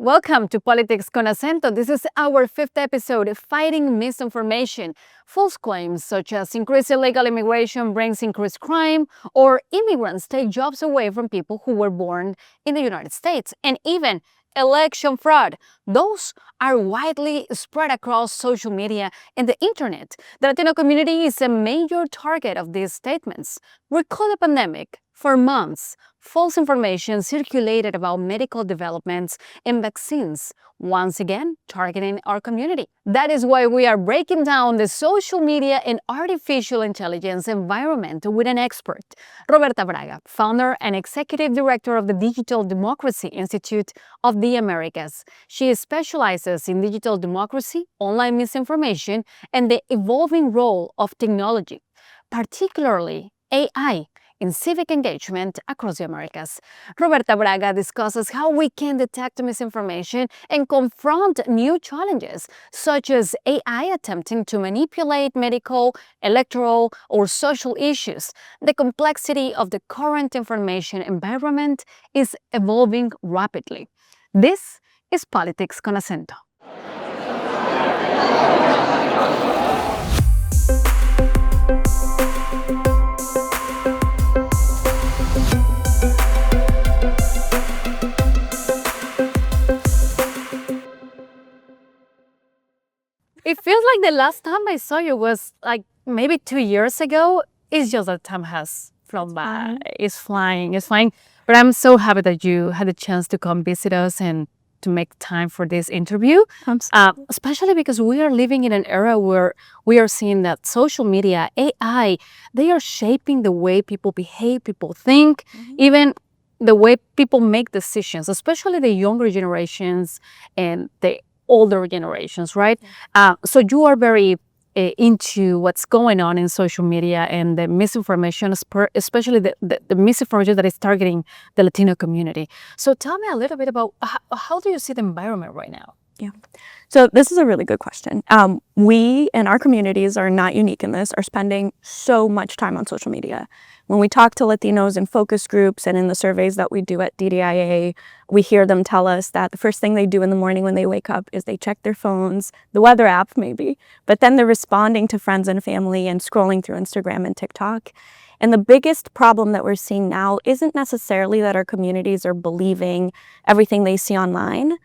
Welcome to Politics con Acento. This is our fifth episode, Fighting Misinformation. False claims such as increased illegal immigration brings increased crime, or immigrants take jobs away from people who were born in the United States, and even election fraud. Those are widely spread across social media and the internet. The Latino community is a major target of these statements. Recall the pandemic. For months, false information circulated about medical developments and vaccines, once again targeting our community. That is why we are breaking down the social media and artificial intelligence environment with an expert, Roberta Braga, founder and executive director of the Digital Democracy Institute of the Americas. She specializes in digital democracy, online misinformation, and the evolving role of technology, particularly AI, in civic engagement across the Americas. Roberta Braga discusses how we can detect misinformation and confront new challenges, such as AI attempting to manipulate medical, electoral, or social issues. The complexity of the current information environment is evolving rapidly. This is Politics con Acento. It feels like the last time I saw you was like maybe 2 years ago. It's just that time has flown by. It's flying. But I'm so happy that you had a chance to come visit us and to make time for this interview. Especially because we are living in an era where we are seeing that social media, AI, they are shaping the way people behave, people think, even the way people make decisions, especially the younger generations and the older generations, right? So you are very into what's going on in social media and the misinformation, especially the misinformation that is targeting the Latino community. So tell me a little bit about how do you see the environment right now? Yeah. So this is a really good question. We and our communities are not unique in this, are spending so much time on social media. When we talk to Latinos in focus groups and in the surveys that we do at DDIA, we hear them tell us that the first thing they do in the morning when they wake up is they check their phones, the weather app maybe, but then they're responding to friends and family and scrolling through Instagram and TikTok. And the biggest problem that we're seeing now isn't necessarily that our communities are believing everything they see online.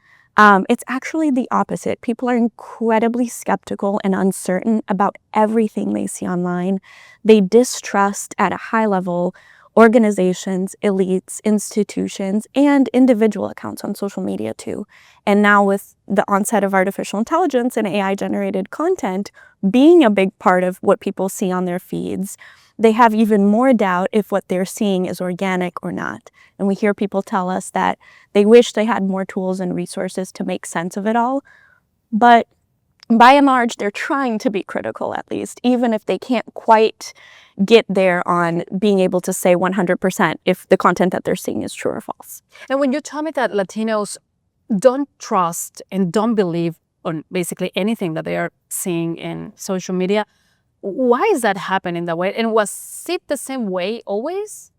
It's actually the opposite. People are incredibly skeptical and uncertain about everything they see online. They distrust at a high level organizations, elites, institutions, and individual accounts on social media too. And now with the onset of artificial intelligence and AI-generated content being a big part of what people see on their feeds, they have even more doubt if what they're seeing is organic or not. And we hear people tell us that they wish they had more tools and resources to make sense of it all. But by and large, they're trying to be critical at least, even if they can't quite get there on being able to say 100% if the content that they're seeing is true or false. And when you tell me that Latinos don't trust and don't believe on basically anything that they are seeing in social media, why is that happening that way? And was it the same way always?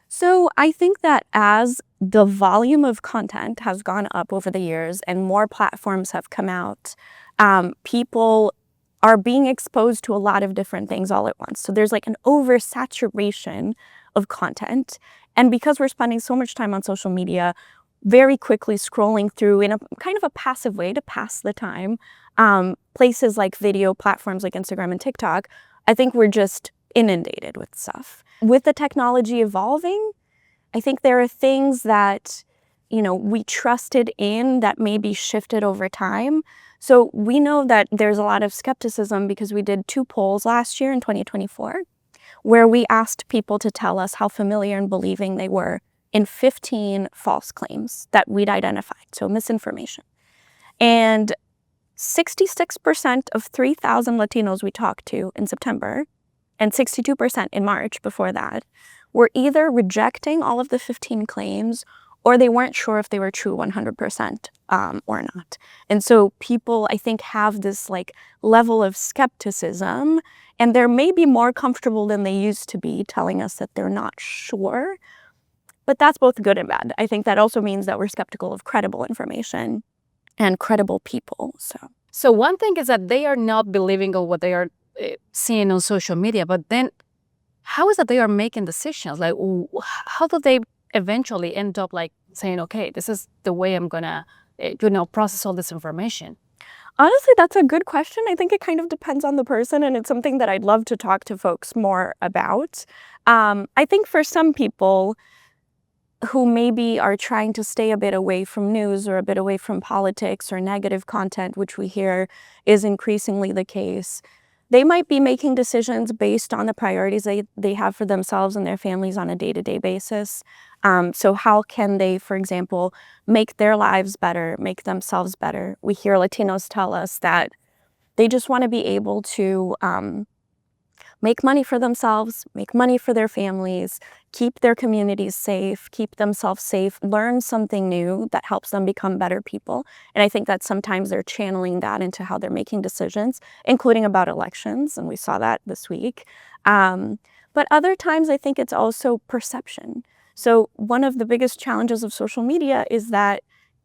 So I think that as the volume of content has gone up over the years and more platforms have come out, people are being exposed to a lot of different things all at once. So there's like an oversaturation of content. And because we're spending so much time on social media, very quickly scrolling through in a kind of a passive way to pass the time, places like video platforms like Instagram and TikTok, I think we're just inundated with stuff. With the technology evolving, I think there are things that, we trusted in that maybe shifted over time. So we know that there's a lot of skepticism because we did 2 polls last year in 2024, where we asked people to tell us how familiar and believing they were in 15 false claims that we'd identified, so misinformation. And 66% of 3,000 Latinos we talked to in September, and 62% in March before that, were either rejecting all of the 15 claims or they weren't sure if they were true 100% or not. And so people, I think, have this level of skepticism, and they're maybe more comfortable than they used to be telling us that they're not sure. But that's both good and bad. I think that also means that we're skeptical of credible information and credible people. So one thing is that they are not believing of what they are seeing on social media, but then how is that they are making decisions? Like, how do they eventually end up like saying, okay, this is the way I'm gonna, process all this information? Honestly, that's a good question. I think it kind of depends on the person, and it's something that I'd love to talk to folks more about. I think for some people who maybe are trying to stay a bit away from news or a bit away from politics or negative content, which we hear is increasingly the case, they might be making decisions based on the priorities they have for themselves and their families on a day-to-day basis. So how can they, for example, make their lives better, make themselves better? We hear Latinos tell us that they just want to be able to make money for themselves, make money for their families, keep their communities safe, keep themselves safe, learn something new that helps them become better people. And I think that sometimes they're channeling that into how they're making decisions, including about elections, and we saw that this week. But other times I think it's also perception. So one of the biggest challenges of social media is that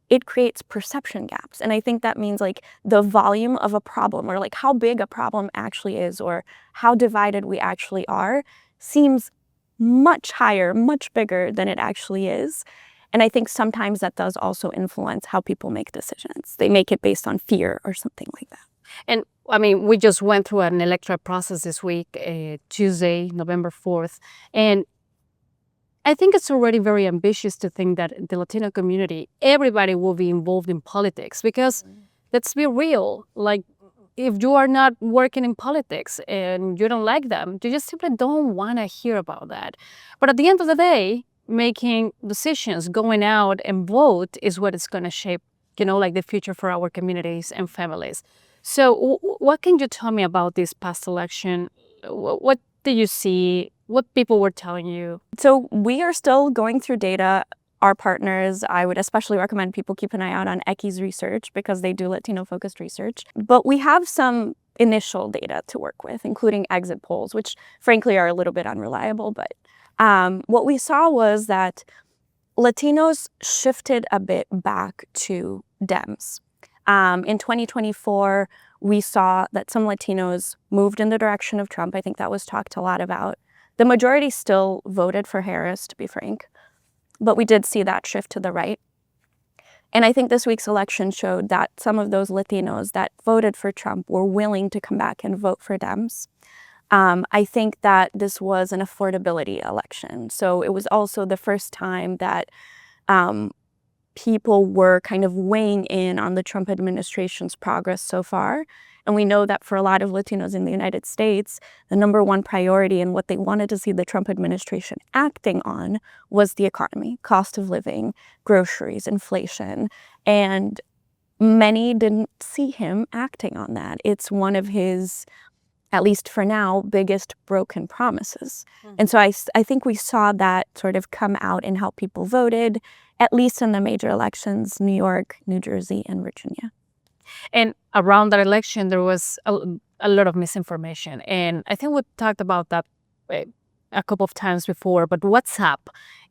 it creates perception gaps. And I think that means like the volume of a problem, or like how big a problem actually is, or how divided we actually are, seems much higher, much bigger than it actually is. And I think sometimes that does also influence how people make decisions. They make it based on fear or something like that. And I mean, we just went through an electoral process this week, Tuesday, November 4th. And I think it's already very ambitious to think that the Latino community, everybody will be involved in politics, because let's be real, like if you are not working in politics and you don't like them, you just simply don't want to hear about that. But at the end of the day, making decisions, going out and vote is what is going to shape, like the future for our communities and families. So what can you tell me about this past election? What did you see? What people were telling you? So we are still going through data. Our partners, I would especially recommend people keep an eye out on ECI's research, because they do Latino-focused research. But we have some initial data to work with, including exit polls, which frankly are a little bit unreliable. But what we saw was that Latinos shifted a bit back to Dems. In 2024, we saw that some Latinos moved in the direction of Trump. I think that was talked a lot about. The majority still voted for Harris, to be frank, but we did see that shift to the right. And I think this week's election showed that some of those Latinos that voted for Trump were willing to come back and vote for Dems. I think that this was an affordability election. So it was also the first time that people were kind of weighing in on the Trump administration's progress so far. And we know that for a lot of Latinos in the United States, the number one priority and what they wanted to see the Trump administration acting on was the economy, cost of living, groceries, inflation. And many didn't see him acting on that. It's one of his, at least for now, biggest broken promises. And so I think we saw that sort of come out in how people voted, at least in the major elections, New York, New Jersey, and Virginia. And around that election, there was a lot of misinformation. And I think we talked about that a couple of times before, but WhatsApp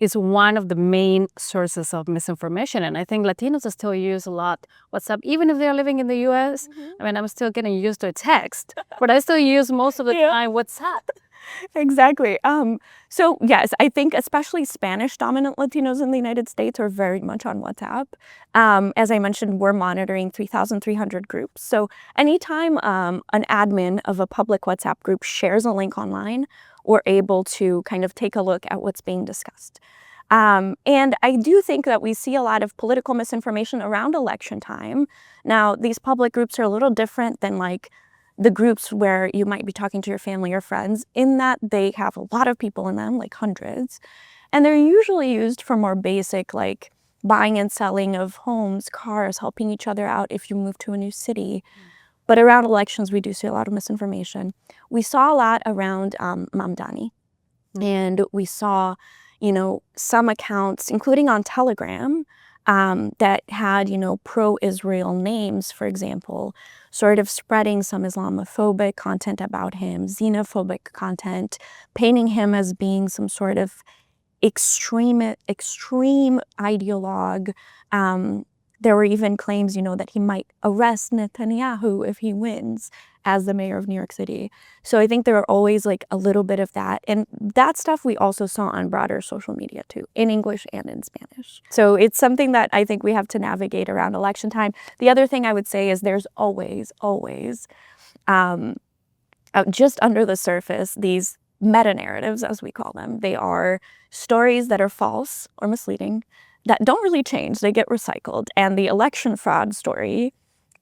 is one of the main sources of misinformation. And I think Latinos still use a lot WhatsApp, even if they're living in the US. I mean, I'm still getting used to text, but I still use most of the time WhatsApp. Exactly. So yes, I think especially Spanish-dominant Latinos in the United States are very much on WhatsApp. As I mentioned, we're monitoring 3,300 groups. So anytime an admin of a public WhatsApp group shares a link online, we're able to kind of take a look at what's being discussed. And I do think that we see a lot of political misinformation around election time. Now, these public groups are a little different than like the groups where you might be talking to your family or friends, in that they have a lot of people in them, like hundreds. And they're usually used for more basic, like buying and selling of homes, cars, helping each other out if you move to a new city. But around elections, we do see a lot of misinformation. We saw a lot around Mamdani. And we saw, some accounts, including on Telegram, that had, pro-Israel names, for example, sort of spreading some Islamophobic content about him, xenophobic content, painting him as being some sort of extreme ideologue. There were even claims, that he might arrest Netanyahu if he wins as the mayor of New York City. So I think there are always like a little bit of that. And that stuff we also saw on broader social media too, in English and in Spanish. So it's something that I think we have to navigate around election time. The other thing I would say is there's always, just under the surface, these meta-narratives, as we call them. They are stories that are false or misleading that don't really change. They get recycled. And the election fraud story,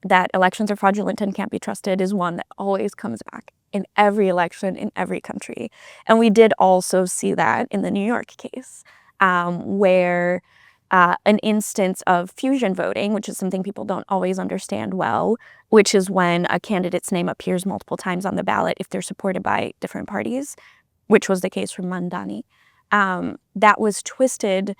that elections are fraudulent and can't be trusted, is one that always comes back in every election in every country. And we did also see that in the New York case, where an instance of fusion voting, which is something people don't always understand well, which is when a candidate's name appears multiple times on the ballot if they're supported by different parties, which was the case for Mandani. That was twisted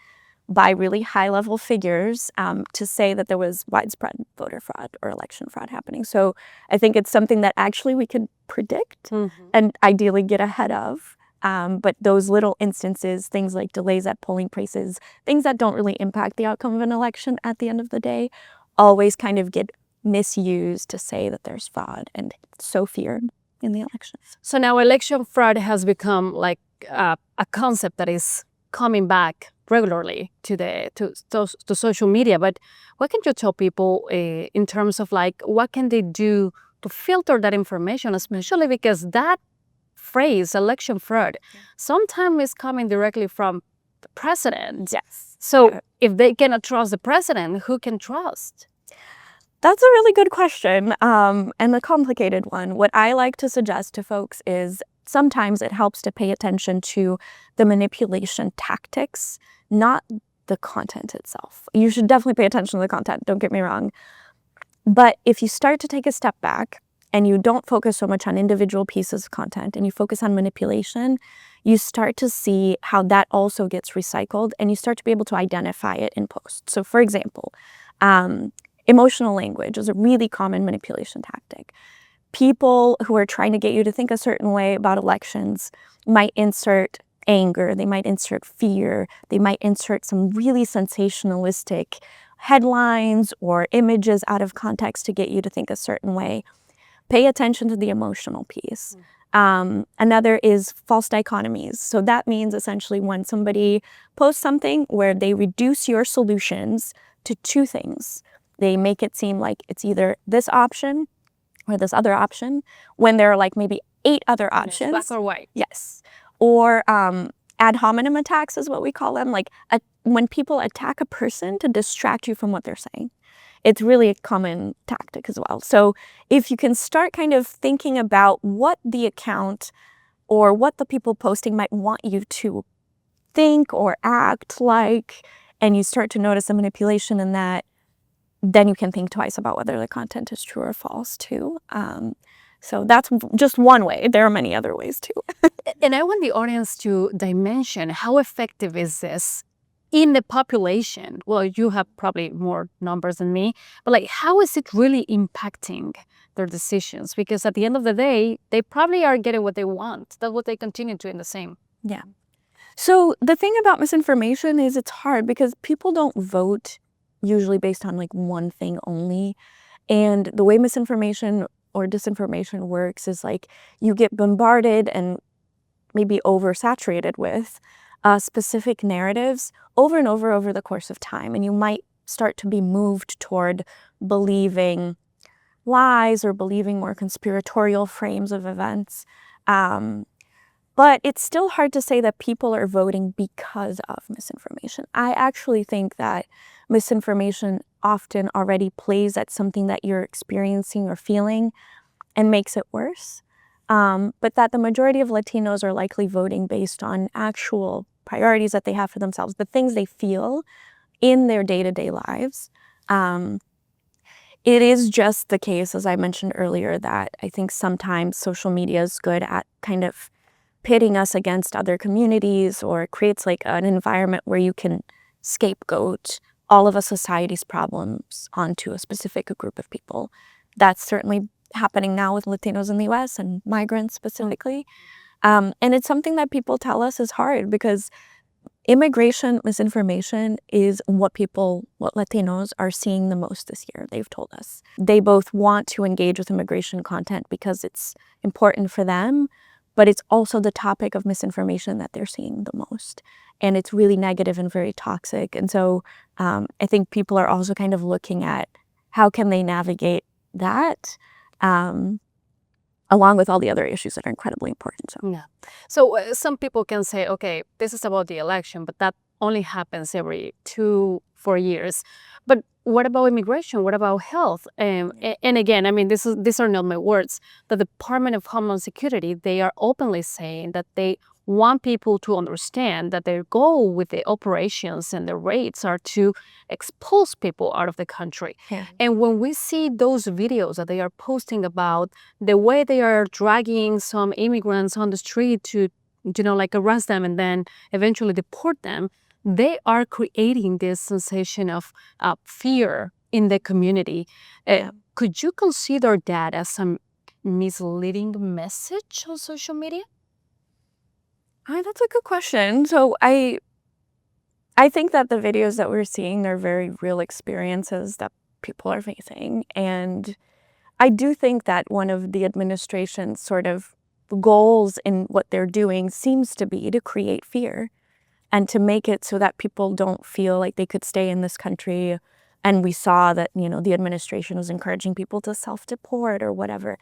by really high-level figures to say that there was widespread voter fraud or election fraud happening. So I think it's something that actually we could predict and ideally get ahead of. But those little instances, things like delays at polling places, things that don't really impact the outcome of an election at the end of the day, always kind of get misused to say that there's fraud and so feared in the elections. So now election fraud has become like a concept that is coming back regularly to social media. But what can you tell people in terms of like what can they do to filter that information, especially because that phrase election fraud sometimes is coming directly from the president. Yes. So if they cannot trust the president, who can trust? That's a really good question, and a complicated one. What I like to suggest to folks is sometimes it helps to pay attention to the manipulation tactics, not the content itself. You should definitely pay attention to the content, don't get me wrong. But if you start to take a step back and you don't focus so much on individual pieces of content and you focus on manipulation, you start to see how that also gets recycled and you start to be able to identify it in post. So for example, emotional language is a really common manipulation tactic. People who are trying to get you to think a certain way about elections might insert anger, they might insert fear, they might insert some really sensationalistic headlines or images out of context to get you to think a certain way. Pay attention to the emotional piece. Another is false dichotomies. So that means essentially when somebody posts something where they reduce your solutions to two things. They make it seem like it's either this option or this other option when there are like maybe 8 other options. Black or white. Yes. Or ad hominem attacks is what we call them. Like when people attack a person to distract you from what they're saying. It's really a common tactic as well. So if you can start kind of thinking about what the account or what the people posting might want you to think or act like, and you start to notice the manipulation in that, then you can think twice about whether the content is true or false too. So that's just one way. There are many other ways too. And I want the audience to dimension how effective is this in the population. Well, you have probably more numbers than me, but like how is it really impacting their decisions? Because at the end of the day, they probably are getting what they want. That's what they continue doing the same. Yeah. So the thing about misinformation is it's hard because people don't vote usually based on like one thing only. And the way misinformation or disinformation works is like you get bombarded and maybe oversaturated with specific narratives over and over the course of time. And you might start to be moved toward believing lies or believing more conspiratorial frames of events. But it's still hard to say that people are voting because of misinformation. I actually think that misinformation often already plays at something that you're experiencing or feeling and makes it worse. But that the majority of Latinos are likely voting based on actual priorities that they have for themselves, the things they feel in their day-to-day lives. It is just the case, as I mentioned earlier, that I think sometimes social media is good at kind of pitting us against other communities, or it creates like an environment where you can scapegoat all of a society's problems onto a specific group of people. That's certainly happening now with Latinos in the US and migrants specifically. And it's something that people tell us is hard because Immigration misinformation is what Latinos are seeing the most this year, they've told us. They both want to engage with immigration content because it's important for them, but it's also the topic of misinformation that they're seeing the most. And it's really negative and very toxic. And so I think people are also kind of looking at how can they navigate that, along with all the other issues that are incredibly important. So some people can say, okay, this is about the election, but that only happens every 2-4 years. But what about immigration? What about health? And again, I mean, these are not my words. The Department of Homeland Security, they are openly saying that they want people to understand that their goal with the operations and the raids are to expose people out of the country. Yeah. And when we see those videos that they are posting about the way they are dragging some immigrants on the street to, like arrest them and then eventually deport them, they are creating this sensation of fear in the community. Could you consider that as some misleading message on social media? That's a good question. So I think that the videos that we're seeing are very real experiences that people are facing. And I do think that one of the administration's sort of goals in what they're doing seems to be to create fear and to make it so that people don't feel like they could stay in this country. And we saw that, the administration was encouraging people to self-deport or whatever.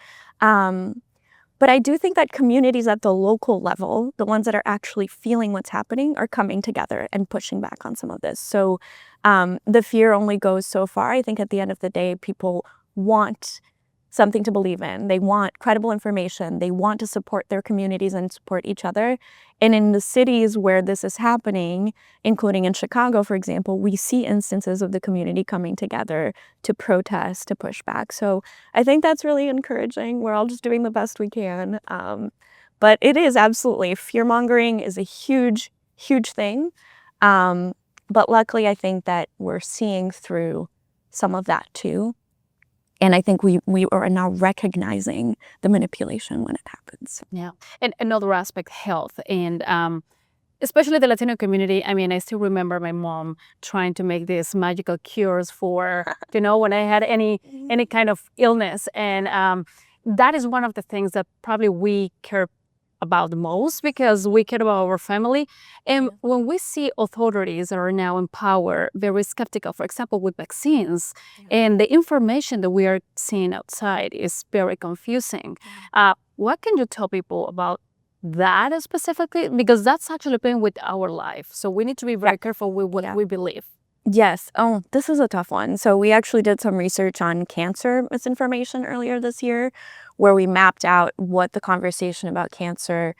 But I do think that communities at the local level, the ones that are actually feeling what's happening, are coming together and pushing back on some of this. So the fear only goes so far. I think at the end of the day, people want something to believe in. They want credible information. They want to support their communities and support each other. And in the cities where this is happening, including in Chicago, for example, we see instances of the community coming together to protest, to push back. So I think that's really encouraging. We're all just doing the best we can. But it is absolutely, fear-mongering is a huge, huge thing. But luckily, I think that we're seeing through some of that too. And I think we are now recognizing the manipulation when it happens. Yeah. And another aspect, health. And especially the Latino community. I mean, I still remember my mom trying to make these magical cures for, when I had any kind of illness. And that is one of the things that probably we care about the most because we care about our family. And when we see authorities that are now in power, very skeptical, for example, with vaccines, and the information that we are seeing outside is very confusing. What can you tell people about that specifically? Because that's actually been with our life. So we need to be very careful with what we believe. Yes. Oh, this is a tough one. So we actually did some research on cancer misinformation earlier this year, where we mapped out what the conversation about cancer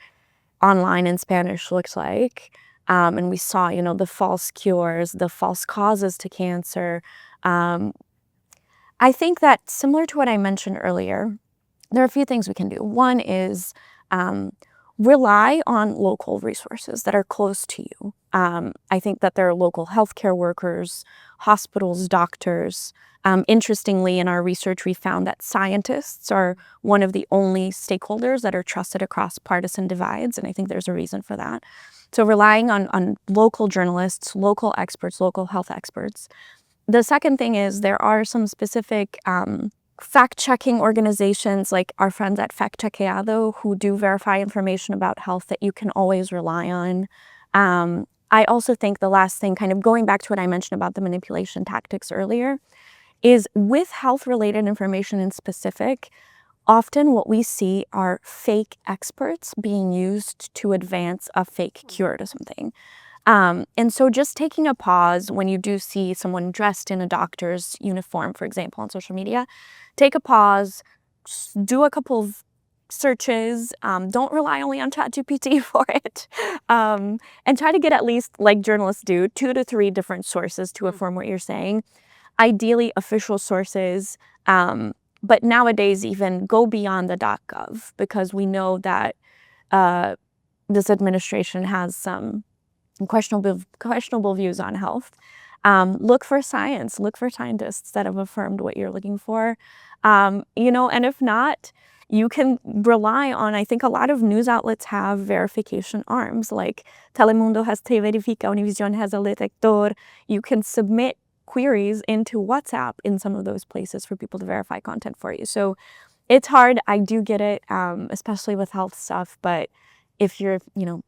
online in Spanish looks like. And we saw, the false cures, the false causes to cancer. I think that similar to what I mentioned earlier, there are a few things we can do. One is rely on local resources that are close to you. I think that there are local healthcare workers, hospitals, doctors. Interestingly, in our research, we found that scientists are one of the only stakeholders that are trusted across partisan divides, and I think there's a reason for that. So relying on local journalists, local experts, local health experts. The second thing is there are some specific fact-checking organizations like our friends at Fact Chequeado who do verify information about health that you can always rely on. I also think the last thing, kind of going back to what I mentioned about the manipulation tactics earlier, is with health-related information in specific, often what we see are fake experts being used to advance a fake cure to something. And so just taking a pause when you do see someone dressed in a doctor's uniform, for example, on social media, take a pause, do a couple of searches, don't rely only on ChatGPT for it, and try to get at least, like journalists do, 2 to 3 different sources to affirm what you're saying. Ideally, official sources, but nowadays even go beyond the .gov because we know that this administration has some questionable views on health. Look for science, look for scientists that have affirmed what you're looking for. And if not, you can rely on, I think a lot of news outlets have verification arms, like Telemundo has Te Verifica, Univision has a Detector. You can submit queries into WhatsApp in some of those places for people to verify content for you. So it's hard. I do get it, especially with health stuff, but if you're,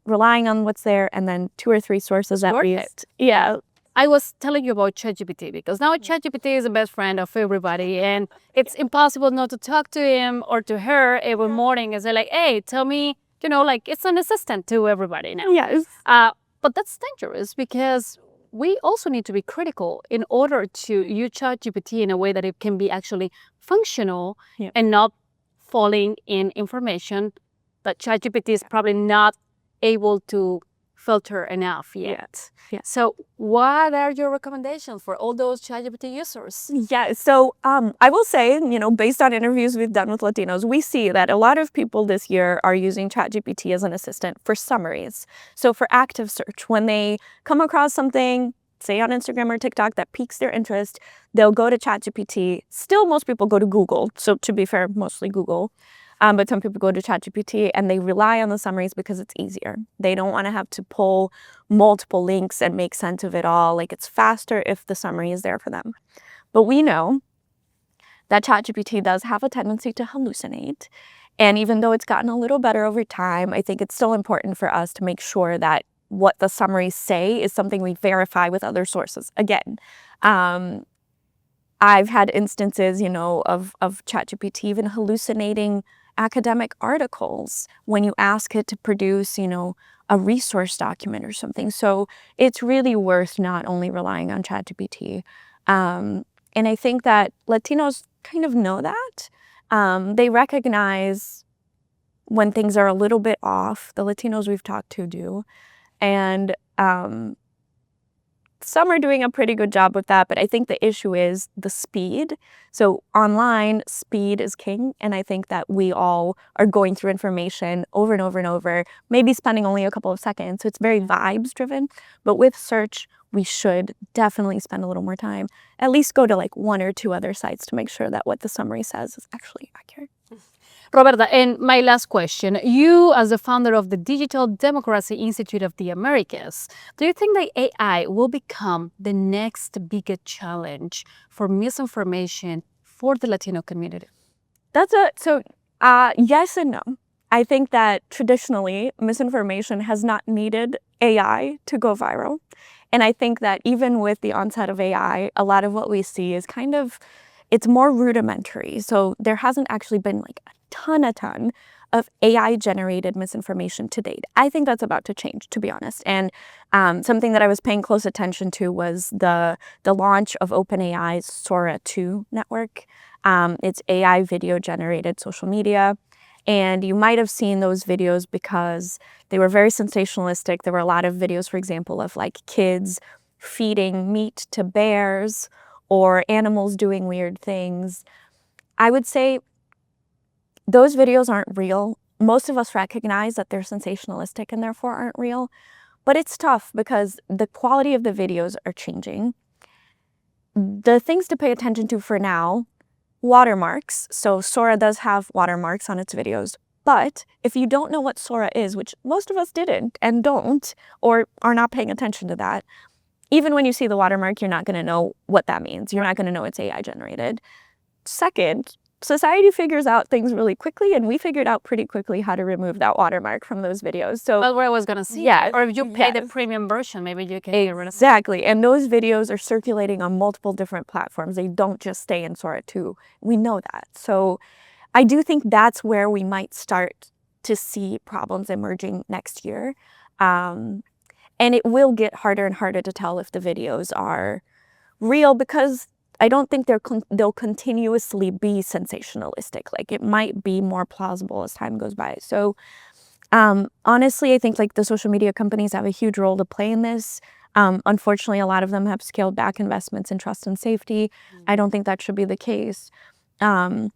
relying on what's there and then 2 or 3 sources at least. Yeah. I was telling you about ChatGPT because now ChatGPT is the best friend of everybody, and it's impossible not to talk to him or to her every morning and say like, hey, tell me, like it's an assistant to everybody now. Yes. But that's dangerous because we also need to be critical in order to use ChatGPT in a way that it can be actually functional and not falling in information that ChatGPT is probably not able to filter enough yet. Yeah. So what are your recommendations for all those ChatGPT users? Yeah, so I will say, based on interviews we've done with Latinos, we see that a lot of people this year are using ChatGPT as an assistant for summaries. So for active search, when they come across something, say on Instagram or TikTok, that piques their interest, they'll go to ChatGPT. Still, most people go to Google. So to be fair, mostly Google. But some people go to ChatGPT and they rely on the summaries because it's easier. They don't want to have to pull multiple links and make sense of it all. Like, it's faster if the summary is there for them. But we know that ChatGPT does have a tendency to hallucinate. And even though it's gotten a little better over time, I think it's still important for us to make sure that what the summaries say is something we verify with other sources. Again, I've had instances, of ChatGPT even hallucinating academic articles when you ask it to produce, a resource document or something. So it's really worth not only relying on ChatGPT. And I think that Latinos kind of know that. They recognize when things are a little bit off. The Latinos we've talked to do. And some are doing a pretty good job with that, but I think the issue is the speed. So online, speed is king, and I think that we all are going through information over and over and over, maybe spending only a couple of seconds. So it's very vibes driven, but with search, we should definitely spend a little more time. At least go to like 1 or 2 other sites to make sure that what the summary says is actually accurate. Roberta, and my last question. You, as the founder of the Digital Democracy Institute of the Americas, do you think that AI will become the next biggest challenge for misinformation for the Latino community? Yes and no. I think that traditionally, misinformation has not needed AI to go viral. And I think that even with the onset of AI, a lot of what we see is it's more rudimentary. So there hasn't actually been like a ton of AI-generated misinformation to date. I think that's about to change, to be honest. And something that I was paying close attention to was the launch of OpenAI's Sora 2 network. It's AI video-generated social media. And you might have seen those videos because they were very sensationalistic. There were a lot of videos, for example, of like kids feeding meat to bears or animals doing weird things. I would say those videos aren't real. Most of us recognize that they're sensationalistic and therefore aren't real. But it's tough because the quality of the videos are changing. The things to pay attention to for now, watermarks. So Sora does have watermarks on its videos. But if you don't know what Sora is, which most of us didn't and don't, or are not paying attention to that, even when you see the watermark, you're not going to know what that means. You're not going to know it's AI generated. Second, society figures out things really quickly, and we figured out pretty quickly how to remove that watermark from those videos. So that's what I was going to say. Yeah. Or if you pay the premium version, maybe you can get rid of it. Exactly. And those videos are circulating on multiple different platforms. They don't just stay in Sora 2. We know that. So I do think that's where we might start to see problems emerging next year. And it will get harder and harder to tell if the videos are real because I don't think they'll continuously be sensationalistic. Like, it might be more plausible as time goes by. So honestly, I think like the social media companies have a huge role to play in this. Unfortunately, a lot of them have scaled back investments in trust and safety. I don't think that should be the case. Governments,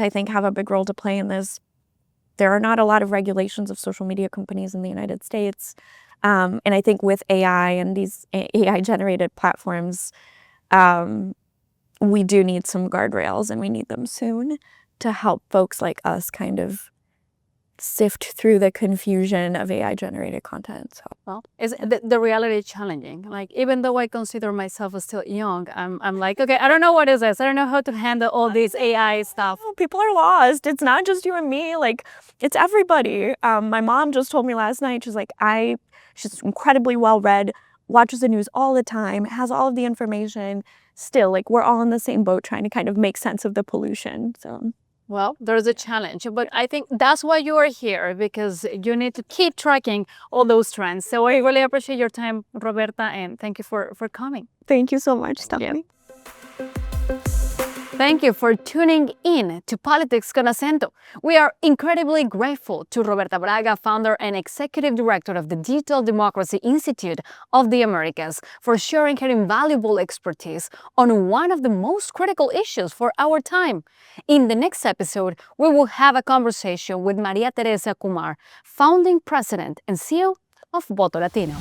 I think, have a big role to play in this. There are not a lot of regulations of social media companies in the United States. And I think with AI and these AI-generated platforms, we do need some guardrails, and we need them soon. to help folks like us kind of sift through the confusion of AI-generated content. So, well, the reality is challenging. Like, even though I consider myself still young, I'm like, okay, I don't know what is this. I don't know how to handle all this AI stuff. People are lost. It's not just you and me. Like, it's everybody. My mom just told me last night, she's like, she's incredibly well-read, watches the news all the time, has all of the information. Still, like, we're all in the same boat trying to kind of make sense of the pollution. So, well, there's a challenge, but I think that's why you are here, because you need to keep tracking all those trends. So I really appreciate your time, Roberta, and thank you for coming. thank you so much, Stephanie. Thank you for tuning in to Politics con Acento. We are incredibly grateful to Roberta Braga, founder and executive director of the Digital Democracy Institute of the Americas, for sharing her invaluable expertise on one of the most critical issues for our time. In the next episode, we will have a conversation with Maria Teresa Kumar, founding president and CEO of Voto Latino.